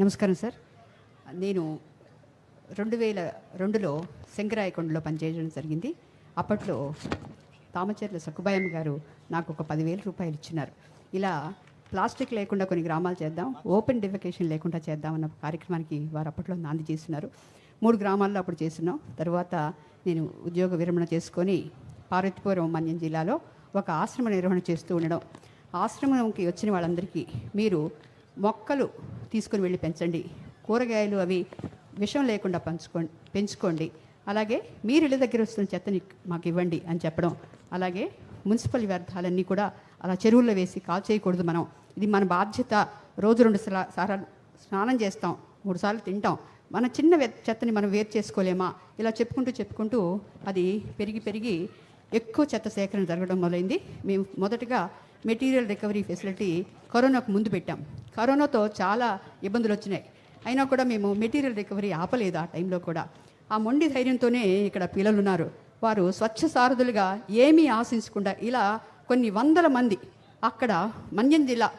నమస్కారం సార్. నేను 2002లో శంకరాయకొండలో పనిచేయడం జరిగింది. అప్పట్లో తామచర్ల సక్కుబాయమ్మ గారు నాకు ఒక 10,000 రూపాయలు ఇచ్చినారు. ఇలా ప్లాస్టిక్ లేకుండా కొన్ని గ్రామాలు చేద్దాం, ఓపెన్ డిఫెకేషన్ లేకుండా చేద్దామన్న కార్యక్రమానికి వారు అప్పట్లో నాంది చేస్తున్నారు. 3 గ్రామాల్లో అప్పుడు చేస్తున్నాం. తర్వాత నేను ఉద్యోగ విరమణ చేసుకొని పార్వతీపురం మన్యం జిల్లాలో ఒక ఆశ్రమ నిర్వహణ చేస్తూ ఉండడం, ఆశ్రమంకి వచ్చిన వాళ్ళందరికీ మీరు మొక్కలు తీసుకుని వెళ్ళి పెంచండి, కూరగాయలు అవి విషం లేకుండా పెంచుకోండి, అలాగే మీరు ఇళ్ళ దగ్గర వస్తున్న చెత్తని మాకు ఇవ్వండి అని చెప్పడం, అలాగే మున్సిపల్ వ్యర్థాలన్నీ కూడా అలా చెరువుల్లో వేసి కాల్ చేయకూడదు, మనం ఇది మన బాధ్యత, రోజు 2 సార్లు స్నానం చేస్తాం, 3 సార్లు తింటాం, మన చిన్న చెత్తని మనం వేరు చేసుకోలేమా, ఇలా చెప్పుకుంటూ అది పెరిగి ఎక్కువ చెత్త సేకరణ జరగడం మొదలైంది. మేము మొదటగా మెటీరియల్ రికవరీ ఫెసిలిటీ కరోనాకు ముందు పెట్టాం. కరోనాతో చాలా ఇబ్బందులు వచ్చినాయి, అయినా కూడా మేము మెటీరియల్ రికవరీ ఆపలేదు. ఆ టైంలో కూడా ఆ మొండి ధైర్యంతోనే ఇక్కడ పిల్లలు ఉన్నారు. వారు స్వచ్ఛ సారథులుగా ఏమీ ఆశించకుండా ఇలా కొన్ని వందల మంది, అక్కడ మన్యం జిల్లా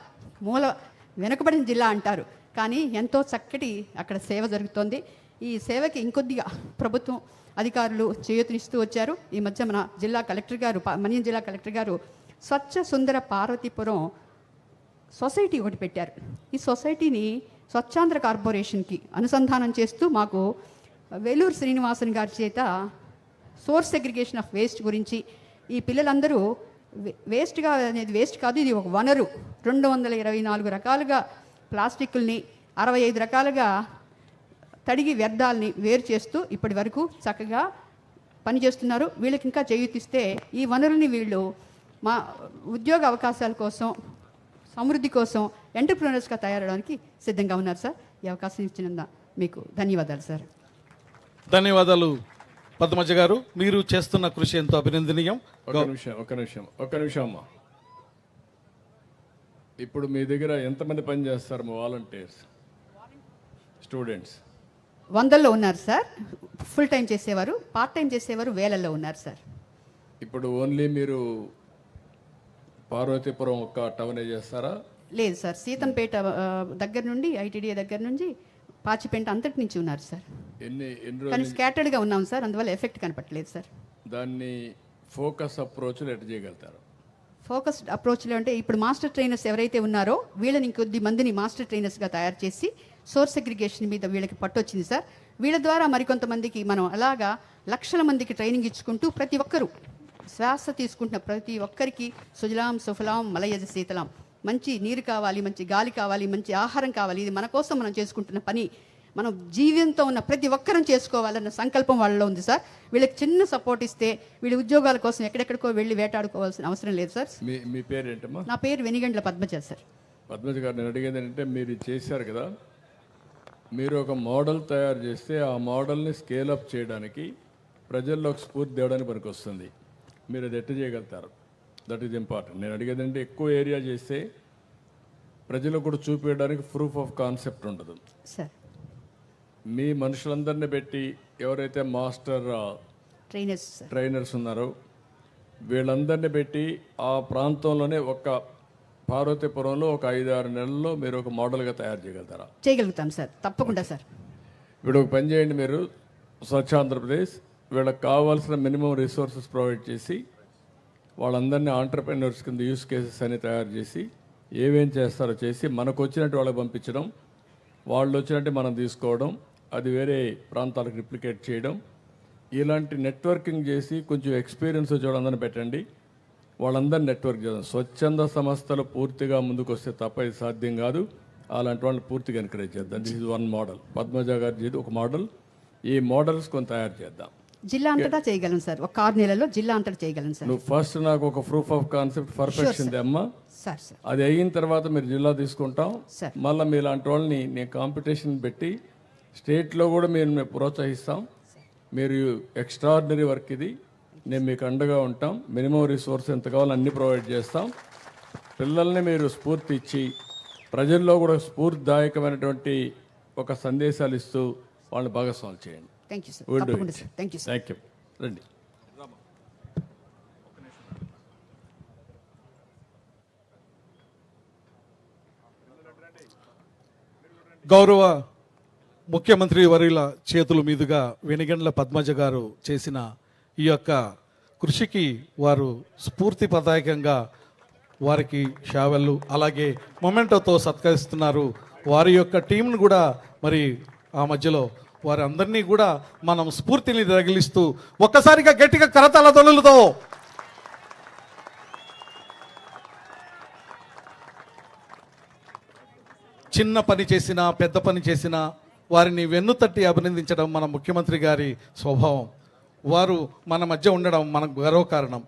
వెనుకబడిన జిల్లా అంటారు, కానీ ఎంతో చక్కటి అక్కడ సేవ జరుగుతోంది. ఈ సేవకి ఇంకొద్దిగా ప్రభుత్వం అధికారులు చేయూతనిస్తూ వచ్చారు. ఈ మధ్య మన జిల్లా కలెక్టర్ గారు, మన్యం జిల్లా కలెక్టర్ గారు స్వచ్ఛ సుందర పార్వతీపురం సొసైటీ ఒకటి పెట్టారు. ఈ సొసైటీని స్వచ్ఛాంధ్ర కార్పొరేషన్కి అనుసంధానం చేస్తూ మాకు వేలూరు శ్రీనివాసన్ గారి చేత సోర్స్ సెగ్రిగేషన్ ఆఫ్ వేస్ట్ గురించి, ఈ పిల్లలందరూ వేస్ట్గా అనేది వేస్ట్ కాదు, ఇది ఒక వనరు, 224 రకాలుగా ప్లాస్టిక్ని, 65 రకాలుగా తడిగి వ్యర్థాలని వేరు చేస్తూ ఇప్పటి వరకు చక్కగా పనిచేస్తున్నారు. వీళ్ళకి ఇంకా చేయూతిస్తే ఈ వనరుల్ని వీళ్ళు మా ఉద్యోగ అవకాశాల కోసం, సమృద్ధి కోసం ఎంటర్ప్రెన్యూర్స్గా తయారవడానికి సిద్ధంగా ఉన్నారు సార్. ఈ అవకాశం ఇచ్చినందుకు మీకు ధన్యవాదాలు సార్. ధన్యవాదాలు పద్మజ గారు, మీరు చేస్తున్న కృషి ఎంతో అభినందనీయం. ఒక నిమిషం అమ్మా. ఇప్పుడు మీ దగ్గర ఎంతమంది పని చేస్తారు మా వాలంటీర్స్, స్టూడెంట్స్? 100లో ఉన్నారు సార్. ఫుల్ టైం చేసేవారు, పార్ట్ టైం చేసేవారు వేలల్లో ఉన్నారు సార్. ఇప్పుడు ఓన్లీ మీరు పార్వతీపురం ఒక్క టౌనే చేస్తారా? లేదు సార్, సీతంపేట దగ్గర నుండి, ఐటీడీఏ దగ్గర నుంచి పాచిపేట అంతటి నుంచి ఉన్నారు సార్. ఎన్ని కానీ స్కాటర్డ్గా ఉన్నాం సార్, అందువల్ల ఎఫెక్ట్ కనపట్లేదు సార్. దాన్ని ఫోకస్ అప్రోచ్లు ఎట్లా చేయగలుగుతారు? ఫోకస్డ్ అప్రోచ్లో అంటే ఇప్పుడు మాస్టర్ ట్రైనర్స్ ఎవరైతే ఉన్నారో వీళ్ళని కొద్ది మందిని మాస్టర్ ట్రైనర్స్గా తయారు చేసి సోర్స్ సెగ్రిగేషన్ మీద వీళ్ళకి పట్టొచ్చింది సార్. వీళ్ళ ద్వారా మరికొంతమందికి మనం అలాగా లక్షల మందికి ట్రైనింగ్ ఇచ్చుకుంటూ ప్రతి ఒక్కరూ శ్వాస తీసుకుంటున్న ప్రతి ఒక్కరికి సుజలాం సుఫలాం మలయజ శీతలాం, మంచి నీరు కావాలి, మంచి గాలి కావాలి, మంచి ఆహారం కావాలి, ఇది మన కోసం మనం చేసుకుంటున్న పని, మనం జీవంతో ఉన్న ప్రతి ఒక్కరం చేసుకోవాలన్న సంకల్పం వాళ్ళలో ఉంది సార్. వీళ్ళకి చిన్న సపోర్ట్ ఇస్తే వీళ్ళ ఉద్యోగాల కోసం ఎక్కడెక్కడికో వెళ్ళి వేటాడుకోవాల్సిన అవసరం లేదు సార్. మీ పేరు ఏంటమ్మా? నా పేరు వెనిగండ్ల పద్మజ సార్. పద్మజ గారు, నేను అడిగేది ఏంటంటే, మీరు చేశారు కదా, మీరు ఒక మోడల్ తయారు చేస్తే ఆ మోడల్ని స్కేలప్ చేయడానికి, ప్రజల్లో ఒక స్ఫూర్తి తేవడానికి పనికి వస్తుంది. మీరు అది ఎట్లా చేయగలుగుతారు? That is important. నేను అడిగేది అంటే, ఎక్కువ ఏరియా చేస్తే ప్రజలకు కూడా చూపించడానికి ప్రూఫ్ ఆఫ్ కాన్సెప్ట్ ఉండదు సార్. మీ మనుషులందరినీ పెట్టి ఎవరైతే మాస్టర్ ట్రైనర్స్ ఉన్నారో వీళ్ళందరినీ పెట్టి ఆ ప్రాంతంలోనే ఒక పార్వతీపురంలో ఒక 5-6 నెలల్లో మీరు ఒక మోడల్గా తయారు చేయగలుగుతారా? చేయగలుగుతాం సార్, తప్పకుండా సార్. ఇప్పుడు ఒక పని చేయండి, మీరు స్వచ్ఛ ఆంధ్రప్రదేశ్ వీళ్ళకి కావాల్సిన మినిమం రిసోర్సెస్ ప్రొవైడ్ చేసి వాళ్ళందరినీ ఆంటర్ప్రెన్యూర్స్ కింద యూస్ కేసెస్ అని తయారు చేసి ఏమేం చేస్తారో చేసి మనకు వచ్చినట్టు వాళ్ళకి పంపించడం, వాళ్ళు వచ్చినట్టు మనం తీసుకోవడం, అది వేరే ప్రాంతాలకు రిప్లికేట్ చేయడం, ఇలాంటి నెట్వర్కింగ్ చేసి కొంచెం ఎక్స్పీరియన్స్ వచ్చి వాళ్ళందరినీ పెట్టండి, వాళ్ళందరినీ నెట్వర్క్ చేద్దాం. స్వచ్ఛంద సంస్థలు పూర్తిగా ముందుకు వస్తే తప్ప ఇది సాధ్యం కాదు. అలాంటి వాళ్ళని పూర్తిగా ఎంకరేజ్ చేద్దాం. This is one model. Padmaja గారు చేసి ఒక మోడల్, ఈ మోడల్స్ కొంత తయారు చేద్దాం. జిల్లా అంతటా చేయగలం సార్, ఒక 6 నెలల్లో జిల్లా అంతటా చేయగలం సార్. నువ్వు ఫస్ట్ నాకు ఒక ప్రూఫ్ ఆఫ్ కాన్సెప్ట్ పర్ఫెక్షన్ అమ్మా. సార్ సార్ అది అయిన తర్వాత మీరు జిల్లా తీసుకుంటాం. సార్. మళ్ళీ మీ ఇలాంటి వాళ్ళని నేను కాంపిటీషన్ పెట్టి స్టేట్లో కూడా మేము ప్రోత్సహిస్తాం. మీరు ఎక్స్ట్రాడినరీ వర్క్ ఇది, నేను మీకు అండగా ఉంటాం. మినిమం రిసోర్స్ ఎంత కావాలో అన్నీ ప్రొవైడ్ చేస్తాం. పిల్లల్ని మీరు స్ఫూర్తి ఇచ్చి ప్రజల్లో కూడా స్ఫూర్తిదాయకమైనటువంటి ఒక సందేశాలు ఇస్తూ వాళ్ళని భాగస్వాములు చేయండి. Thank you sir. We'll do తప్పకుండా it. Sir. Thank you sir. Thank you. రండి. గౌరవ ముఖ్యమంత్రి వర్యుల చేతుల మీదుగా వెనిగండ్ల పద్మజ గారు చేసిన ఈ యొక్క కృషికి వారు స్ఫూర్తిప్రదాయకంగా వారికి షావెళ్ళు అలాగే మొమెంటోతో సత్కరిస్తున్నారు. వారి యొక్క టీంను కూడా మరి ఆ మధ్యలో వారి అందరినీ కూడా మనం స్ఫూర్తిని రగిలిస్తూ ఒక్కసారిగా గట్టిగా కరతాళ ధ్వనులతో చిన్న పని చేసినా పెద్ద పని చేసినా వారిని వెన్నుతట్టి అభినందించడం మన ముఖ్యమంత్రి గారి స్వభావం. వారు మన మధ్య ఉండడం మనకు గర్వకారణం.